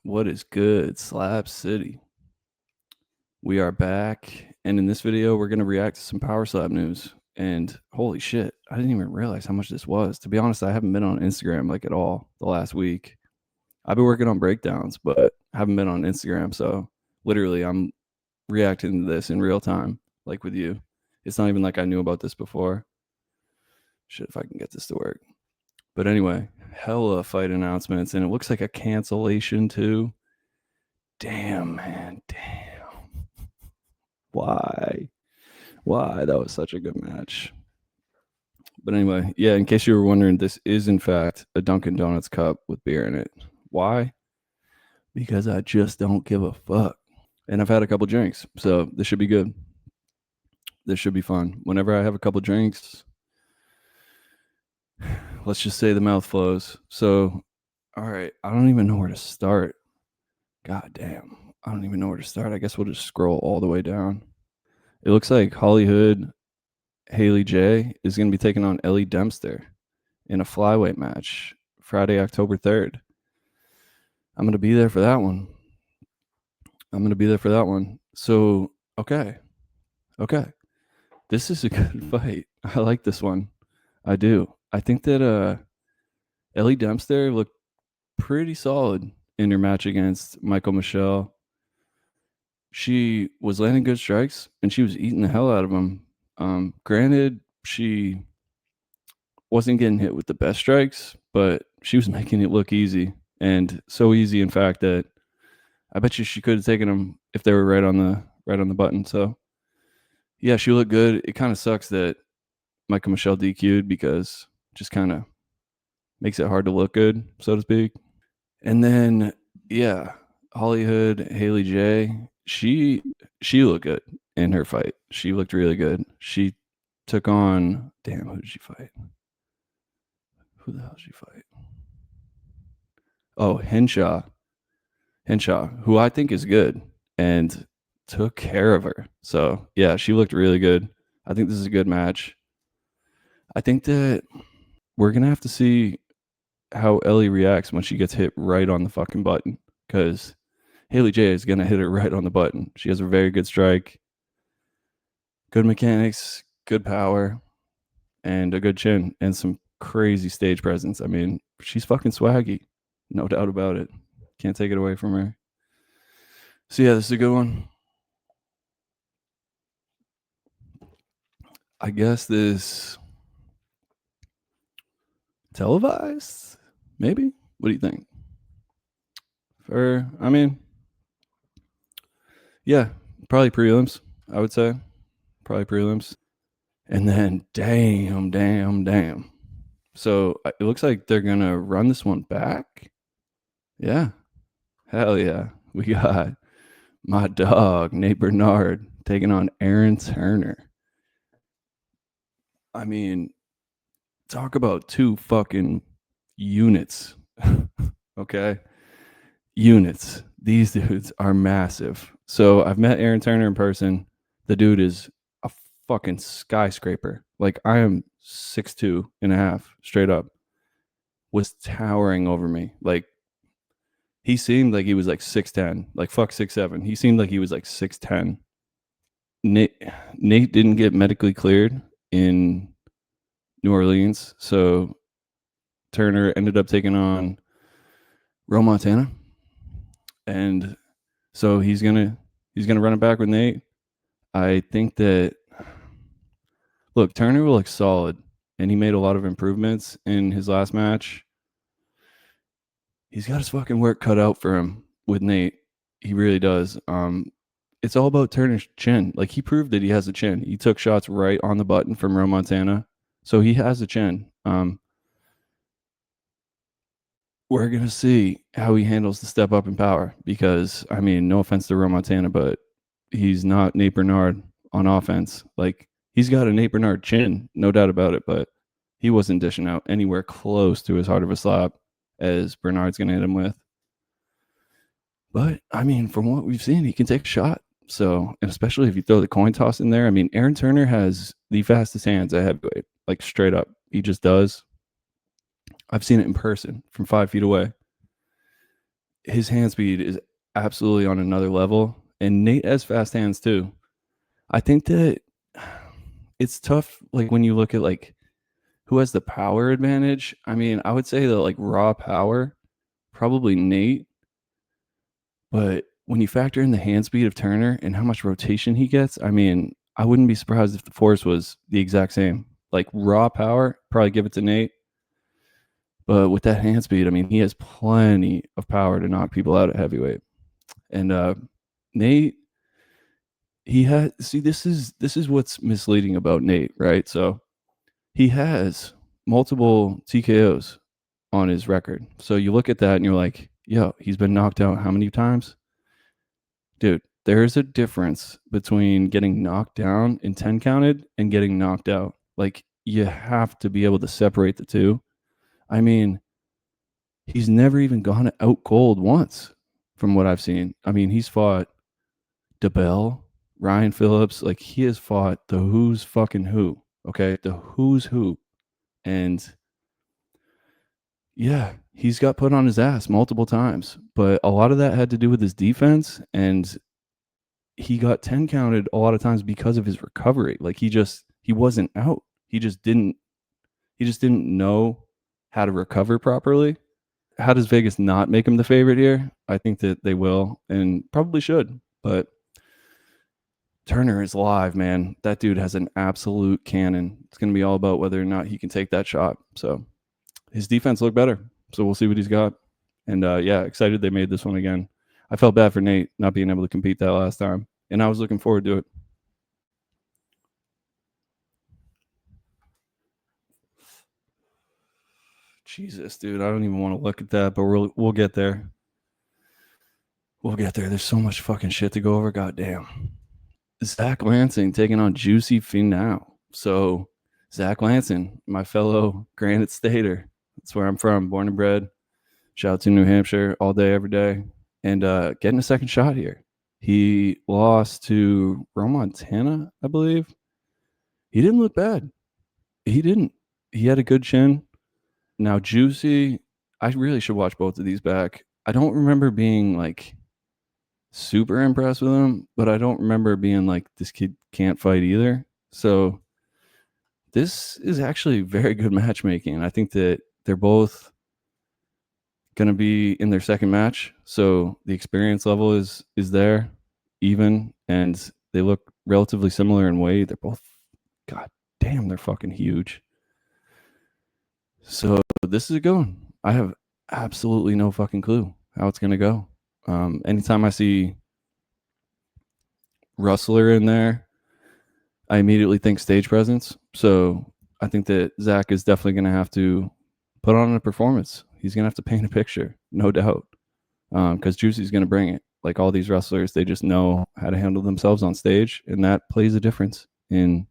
What is good, Slab City? We are back, and in this video, we're going to react to some Power Slab news. And holy shit, I didn't even realize how much this was. To be honest, I haven't been on Instagram like at all the last week. I've been working on breakdowns, but haven't been on Instagram. So literally, I'm reacting to this in real time, like with you. It's not even like I knew about this before. Shit, if I can get this to work. But anyway, hella fight announcements, and it looks like a cancellation too. Damn, man. Damn. Why? That was such a good match. But anyway, yeah, in case you were wondering, this is in fact a Dunkin' Donuts cup with beer in it. Why? Because I just don't give a fuck. And I've had a couple drinks, so this should be good. This should be fun. Whenever I have a couple drinks, let's just say the mouth flows. So, all right, I don't even know where to start. God damn. I don't even know where to start. I guess we'll just scroll all the way down. It looks like Hollywood Haley J is going to be taking on Ellie Dempster in a flyweight match Friday, October 3rd. I'm going to be there for that one. So, okay. This is a good fight. I like this one. I do. I think that Ellie Dempster looked pretty solid in her match against Michael Marshal. She was landing good strikes, and she was eating the hell out of them. Granted, she wasn't getting hit with the best strikes, but she was making it look easy, and so easy, in fact, that I bet you she could have taken them if they were right on the button. So, yeah, she looked good. It kind of sucks that Michael Marshal DQ'd because it just kind of makes it hard to look good, so to speak. And then, yeah, Hollywood Haley J, she looked good in her fight. She looked really good. She took on, damn, who did she fight? Who the hell did she fight? Oh, Hintz, who I think is good, and took care of her. So, yeah, she looked really good. I think this is a good match. I think that we're going to have to see how Ellie reacts when she gets hit right on the fucking button, because Haley J is going to hit it right on the button. She has a very good strike, good mechanics, good power, and a good chin, and some crazy stage presence. I mean, she's fucking swaggy. No doubt about it. Can't take it away from her. So, yeah, this is a good one. I guess this televised, maybe? What do you think? Yeah, probably prelims, I would say. Probably prelims. And then, damn. So it looks like they're going to run this one back. Yeah. Hell yeah. We got my dog, Nate Burnard, taking on Aaron Turner. I mean, talk about two fucking units. Okay? Units. These dudes are massive. So I've met Aaron Turner in person. The dude is a fucking skyscraper. Like, I am 6'2.5", straight up. Was towering over me. Like, he seemed like he was like 6'10", like fuck 6'7". He seemed like he was like 6'10". Nate didn't get medically cleared in New Orleans, so Turner ended up taking on Ro Montana, and so he's gonna run it back with Nate. I think that, look, Turner will look solid, and he made a lot of improvements in his last match. He's got his fucking work cut out for him with Nate. He really does. It's all about Turner's chin. Like, he proved that he has a chin. He took shots right on the button from Ro Montana, so he has a chin. We're going to see how he handles the step up in power, because, I mean, no offense to Ro Montana, but he's not Nate Burnard on offense. Like, he's got a Nate Burnard chin, no doubt about it, but he wasn't dishing out anywhere close to as hard of a slap as Bernard's going to hit him with. But, I mean, from what we've seen, he can take a shot. So, and especially if you throw the coin toss in there. I mean, Aaron Turner has the fastest hands at heavyweight, like, straight up. He just does. I've seen it in person from 5 feet away. his hand speed is absolutely on another level, and Nate has fast hands too. I think that it's tough, like, when you look at, like, who has the power advantage. I mean, I would say that, like, raw power, probably Nate, but when you factor in the hand speed of Turner and how much rotation he gets, I mean, I wouldn't be surprised if the force was the exact same. Like, raw power, probably give it to Nate, but with that hand speed, I mean, he has plenty of power to knock people out at heavyweight. And Nate, he had see this is what's misleading about Nate, right? So he has multiple TKOs on his record. So you look at that and you're like, yo, he's been knocked out how many times? Dude, there's a difference between getting knocked down and 10 counted and getting knocked out. Like, you have to be able to separate the two. I mean, he's never even gone out cold once from what I've seen. I mean, he's fought DeBell, Ryan Phillips, like, he has fought the who's fucking who, okay? The who's who. And yeah, he's got put on his ass multiple times, but a lot of that had to do with his defense, and he got 10 counted a lot of times because of his recovery. Like, he wasn't out. He just didn't know how to recover properly. How does Vegas not make him the favorite here? I think that they will and probably should, but Turner is live, man. That dude has an absolute cannon. It's going to be all about whether or not he can take that shot. So his defense looked better. So we'll see what he's got. And yeah, excited they made this one again. I felt bad for Nate not being able to compete that last time, and I was looking forward to it. Jesus, dude, I don't even want to look at that, but we'll get there. We'll get there. There's so much fucking shit to go over. Goddamn. Zach Lansing taking on Juicy Finau. So Zach Lansing, my fellow Granite Stater. That's where I'm from, born and bred. Shout out to New Hampshire all day, every day. And getting a second shot here. He lost to Rome, Montana, I believe. He didn't look bad. He didn't. He had a good chin. Now, Juicy, I really should watch both of these back. I don't remember being, like, super impressed with him, but I don't remember being like, this kid can't fight either. So this is actually very good matchmaking. I think that they're both going to be in their second match, so the experience level is there, even, and they look relatively similar in weight. They're both, god damn, they're fucking huge. So this is a good one. I have absolutely no fucking clue how it's going to go. Anytime I see Rustler in there, I immediately think stage presence. So I think that Zach is definitely going to have to put on a performance. He's going to have to paint a picture, no doubt, because Juicy's going to bring it. Like, all these wrestlers, they just know how to handle themselves on stage, and that plays a difference in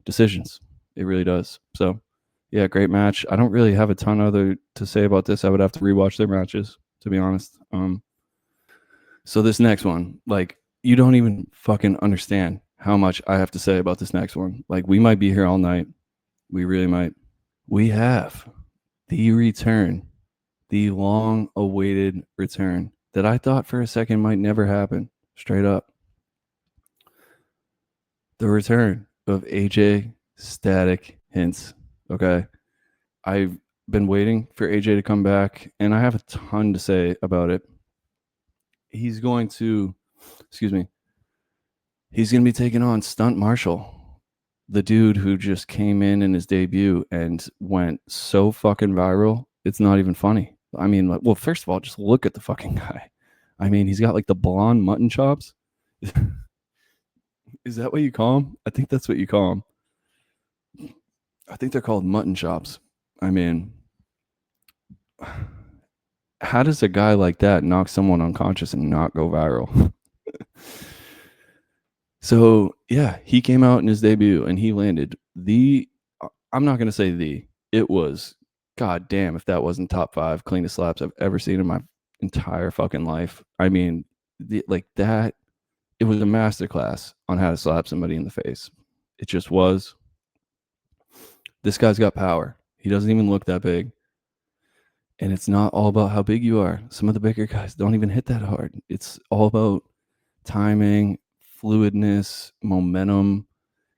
decisions. It really does. So, yeah, great match. I don't really have a ton other to say about this. I would have to rewatch their matches, to be honest. So this next one, like, you don't even fucking understand how much I have to say about this next one. Like, we might be here all night. We really might. We have the return, the long-awaited return that I thought for a second might never happen. Straight up. The return of AJ Static Hintz. Okay. I've been waiting for AJ to come back, and I have a ton to say about it. He's going to be taking on Stunt Marshall, the dude who just came in his debut and went so fucking viral. It's not even funny. I mean, like, well, first of all, just look at the fucking guy. I mean, he's got like the blonde mutton chops. Is that what you call him? I think that's what you call him. I think they're called mutton chops. I mean, how does a guy like that knock someone unconscious and not go viral? So, yeah, he came out in his debut and he landed I'm not going to say it was, god damn, if that wasn't top 5 cleanest slaps I've ever seen in my entire fucking life. I mean, like that, it was a masterclass on how to slap somebody in the face. It just was. This guy's got power. He doesn't even look that big. And it's not all about how big you are. Some of the bigger guys don't even hit that hard. It's all about timing, fluidness, momentum,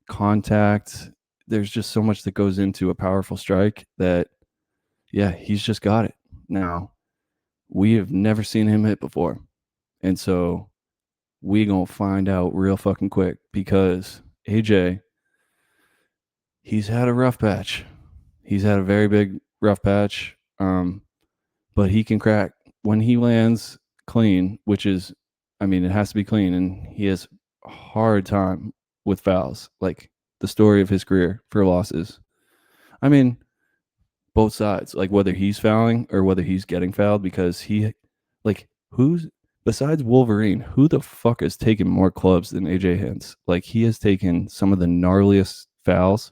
contact. There's just so much that goes into a powerful strike that, yeah, he's just got it. Now, we have never seen him hit before. And so we gonna find out real fucking quick because AJ, he's had a rough patch. He's had a very big rough patch. But he can crack when he lands clean, which is, I mean, it has to be clean, and he has a hard time with fouls. Like the story of his career for losses. I mean, both sides, like whether he's fouling or whether he's getting fouled, because like, who's besides Wolverine, who the fuck has taken more clubs than AJ Hintz? Like, he has taken some of the gnarliest fouls,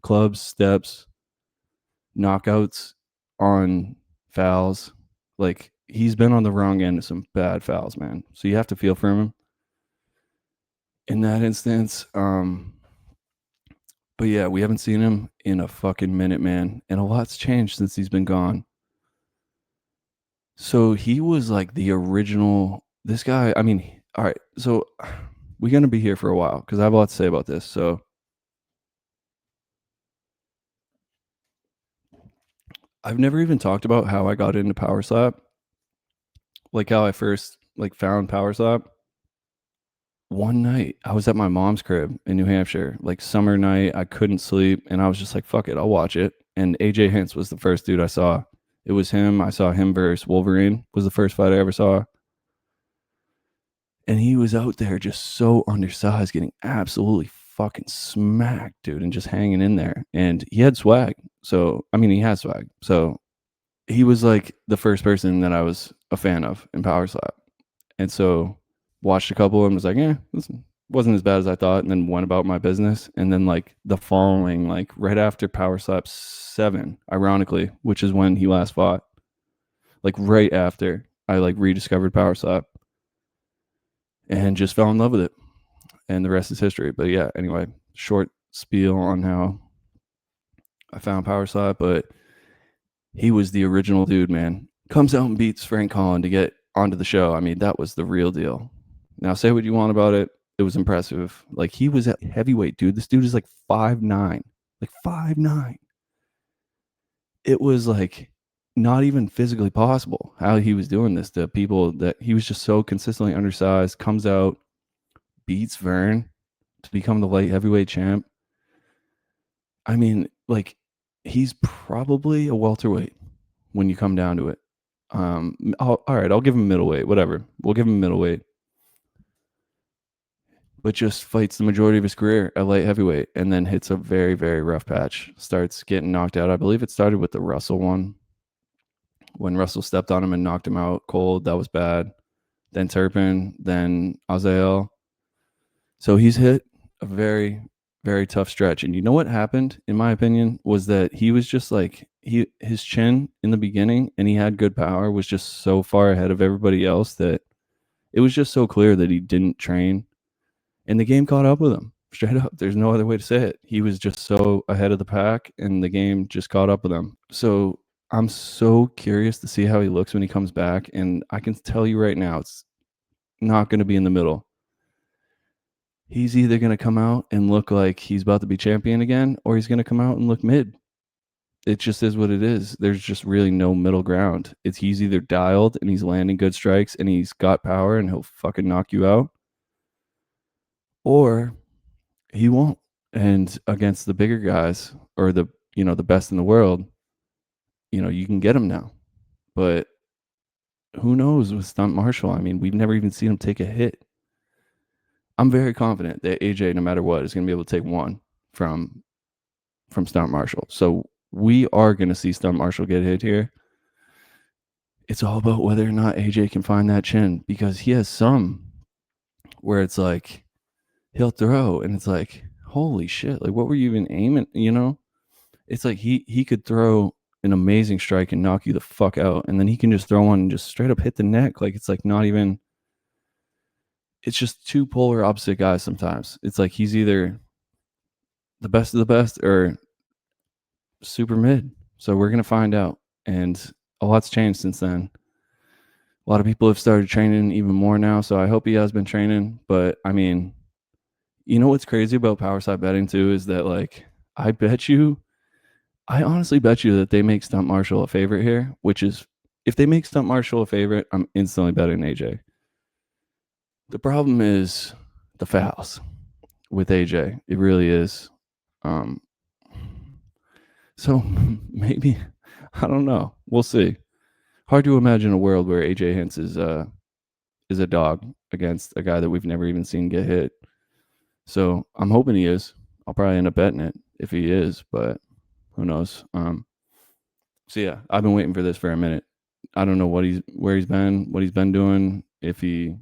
clubs, steps, knockouts on fouls. Like, he's been on the wrong end of some bad fouls, man. So you have to feel for him in that instance. But yeah, we haven't seen him in a fucking minute, man. And a lot's changed since he's been gone. So he was like the original. This guy, I mean, all right. So we're going to be here for a while because I have a lot to say about this. So I've never even talked about how I got into Power Slap, like how I first like found Power Slap. One night I was at my mom's crib in New Hampshire, like summer night. I couldn't sleep, and I was just like, "Fuck it, I'll watch it." And AJ Hintz was the first dude I saw. It was him. I saw him versus Wolverine. Was the first fight I ever saw, and he was out there just so undersized, getting absolutely fucking smacked, dude, and just hanging in there. And he had swag. So I mean, he has swag. So he was like the first person that I was a fan of in Power Slap. And so watched a couple and was like, this wasn't as bad as I thought, and then went about my business. And then like the following, like right after Power Slap 7, ironically, which is when he last fought, like right after I like rediscovered Power Slap and just fell in love with it. And the rest is history. But yeah, anyway, short spiel on how I found Power Slap, but he was the original dude, man. Comes out and beats Frank Collin to get onto the show. I mean, that was the real deal. Now, say what you want about it. It was impressive. Like, he was at heavyweight, dude. This dude is like 5'9", like 5'9". It was like not even physically possible how he was doing this to people, that he was just so consistently undersized. Comes out, beats Vern to become the light heavyweight champ. I mean, like, he's probably a welterweight when you come down to it. All right, I'll give him middleweight, whatever. We'll give him middleweight. But just fights the majority of his career at light heavyweight and then hits a very, very rough patch. Starts getting knocked out. I believe it started with the Russell one, when Russell stepped on him and knocked him out cold. That was bad. Then Turpin, then Azael. So he's hit a very, very tough stretch. And you know what happened, in my opinion, was that he was just like, his chin in the beginning, and he had good power, was just so far ahead of everybody else that it was just so clear that he didn't train. And the game caught up with him, straight up. There's no other way to say it. He was just so ahead of the pack, and the game just caught up with him. So I'm so curious to see how he looks when he comes back. And I can tell you right now, it's not going to be in the middle. He's either going to come out and look like he's about to be champion again, or he's going to come out and look mid. It just is what it is. There's just really no middle ground. He's either dialed and he's landing good strikes and he's got power and he'll fucking knock you out, or he won't. And against the bigger guys, or the best in the world, you can get him now. But who knows with Stunt Marshal? I mean, we've never even seen him take a hit. I'm very confident that AJ, no matter what, is going to be able to take one from Stunt Marshal. So we are going to see Stunt Marshal get hit here. It's all about whether or not AJ can find that chin, because he has some where it's like he'll throw and it's like, holy shit, like what were you even aiming? It's like he could throw an amazing strike and knock you the fuck out, and then he can just throw one and just straight up hit the neck. Like, it's like not even, it's just two polar opposite guys sometimes. It's like he's either the best of the best or super mid. So we're going to find out. And a lot's changed since then. A lot of people have started training even more now, so I hope he has been training. But I mean, you know what's crazy about power side betting too is that like I honestly bet you that they make Stunt Marshal a favorite here, which is if they make Stunt Marshal a favorite, I'm instantly betting AJ. The problem is the fouls with AJ. It really is. So maybe I don't know. We'll see. Hard to imagine a world where AJ Hintz is a dog against a guy that we've never even seen get hit. So I'm hoping he is. I'll probably end up betting it if he is, but who knows? So yeah, I've been waiting for this for a minute. I don't know where he's been doing, if he's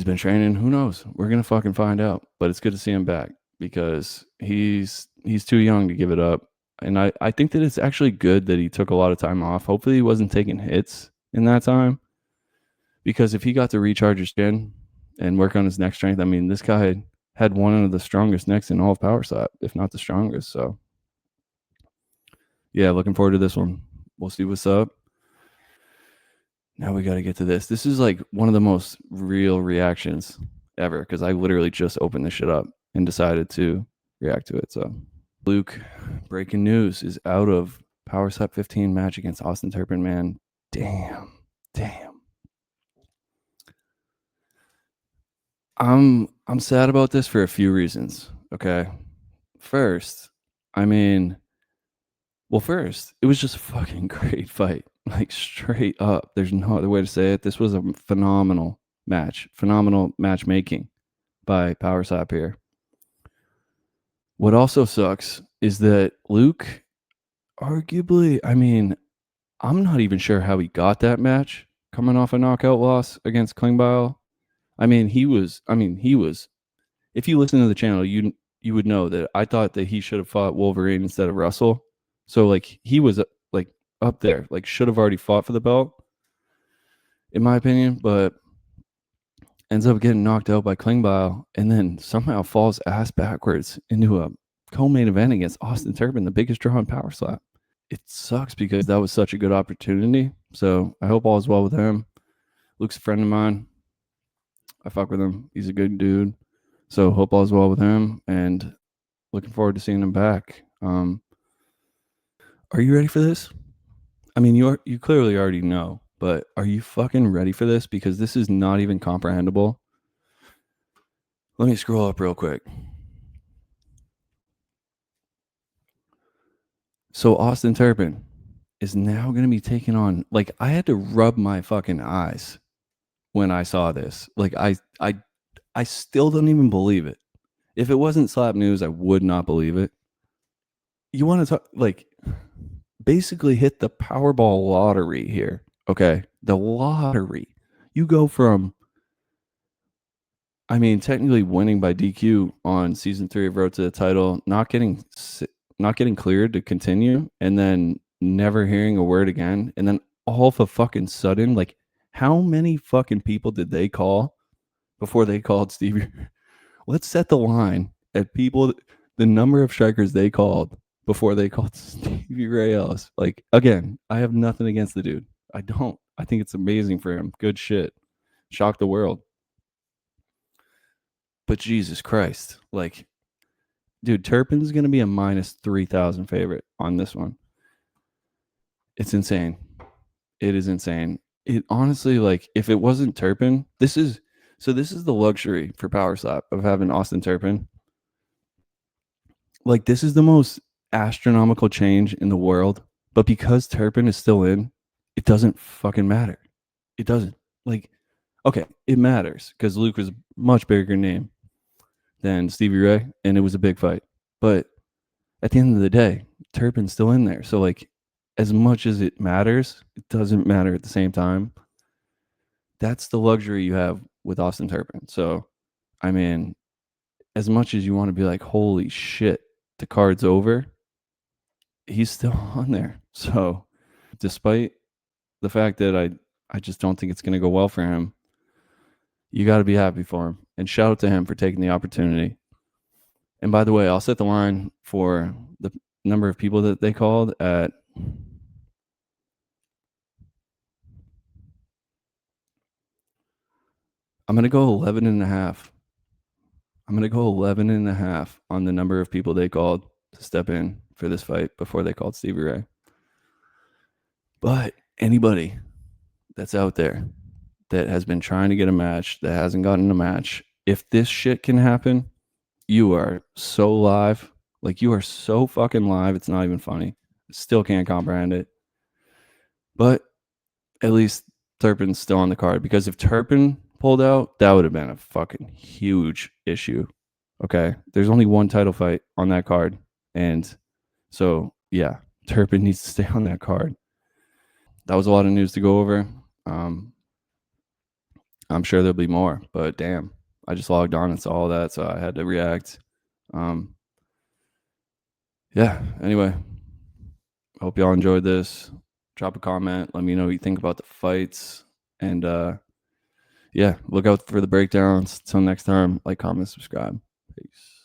been training, who knows? We're gonna fucking find out. But it's good to see him back because he's too young to give it up. And I think that it's actually good that he took a lot of time off. Hopefully he wasn't taking hits in that time. Because if he got to recharge his chin and work on his neck strength, I mean, this guy had one of the strongest necks in all of power slap, if not the strongest. So yeah, looking forward to this one. We'll see what's up. Now we got to get to this. This is like one of the most real reactions ever because I literally just opened this shit up and decided to react to it. So Luke, breaking news, is out of Power Slap 15 match against Austin Turpin, man. Damn. I'm sad about this for a few reasons. Okay. First, it was just a fucking great fight. Like straight up. There's no other way to say it. This was a phenomenal match. Phenomenal matchmaking by Power Slap here. What also sucks is that Luke, arguably, I mean, I'm not even sure how he got that match coming off a knockout loss against Klingbeil. He was, if you listen to the channel, you would know that I thought that he should have fought Wolverine instead of Russell. So like he was like up there, like should have already fought for the belt, in my opinion, but ends up getting knocked out by Klingbeil and then somehow falls ass backwards into a co-main event against Austin Turpin, the biggest draw in Power Slap. It sucks because that was such a good opportunity. So I hope all is well with him. Luke's a friend of mine. I fuck with him. He's a good dude. So hope all is well with him and looking forward to seeing him back. Are you ready for this? I mean, you clearly already know, but are you fucking ready for this? Because this is not even comprehensible. Let me scroll up real quick. So Austin Turpin is now going to be taking on, like, I had to rub my fucking eyes when I saw this. Like, I still don't even believe it. If it wasn't Slap News, I would not believe it. You want to talk, like, basically hit the Powerball lottery here. Okay. The lottery. You go from, technically winning by DQ on season 3 of Road to the Title, not getting cleared to continue, and then never hearing a word again. And then all of a fucking sudden, like, how many fucking people did they call before they called Stevie? Let's set the line at people, the number of strikers they called before they called Stevie Ray Ellis. Like, again, I have nothing against the dude. I don't. I think it's amazing for him. Good shit. Shocked the world. But Jesus Christ. Like, dude, Turpin's going to be a minus 3,000 favorite on this one. It's insane. It is insane. It honestly, like, if it wasn't Turpin, this is the luxury for Power Slap of having Austin Turpin. Like, this is the most astronomical change in the world, but because Turpin is still in, it doesn't fucking matter. It doesn't. Like, okay, it matters because Luke was a much bigger name than Stevie Ray, and it was a big fight. But at the end of the day, Turpin's still in there. So, like, as much as it matters, it doesn't matter at the same time. That's the luxury you have with Austin Turpin. So, as much as you want to be like, holy shit, the card's over, he's still on there. So, despite the fact that I just don't think it's going to go well for him, you got to be happy for him. And shout out to him for taking the opportunity. And by the way, I'll set the line for the number of people that they called at I'm going to go 11 and a half. I'm going to go 11 and a half on the number of people they called to step in for this fight before they called Stevie Ray. But anybody that's out there that has been trying to get a match, that hasn't gotten a match, if this shit can happen, you are so live. Like, you are so fucking live. It's not even funny. Still can't comprehend it. But at least Turpin's still on the card, because if Turpin pulled out, that would have been a fucking huge issue. Okay. There's only one title fight on that card. And so, yeah, Turpin needs to stay on that card. That was a lot of news to go over. I'm sure there'll be more, but damn, I just logged on and saw all that, so I had to react. Yeah, anyway, hope y'all enjoyed this. Drop a comment. Let me know what you think about the fights. And yeah, look out for the breakdowns. Till next time, like, comment, subscribe. Peace.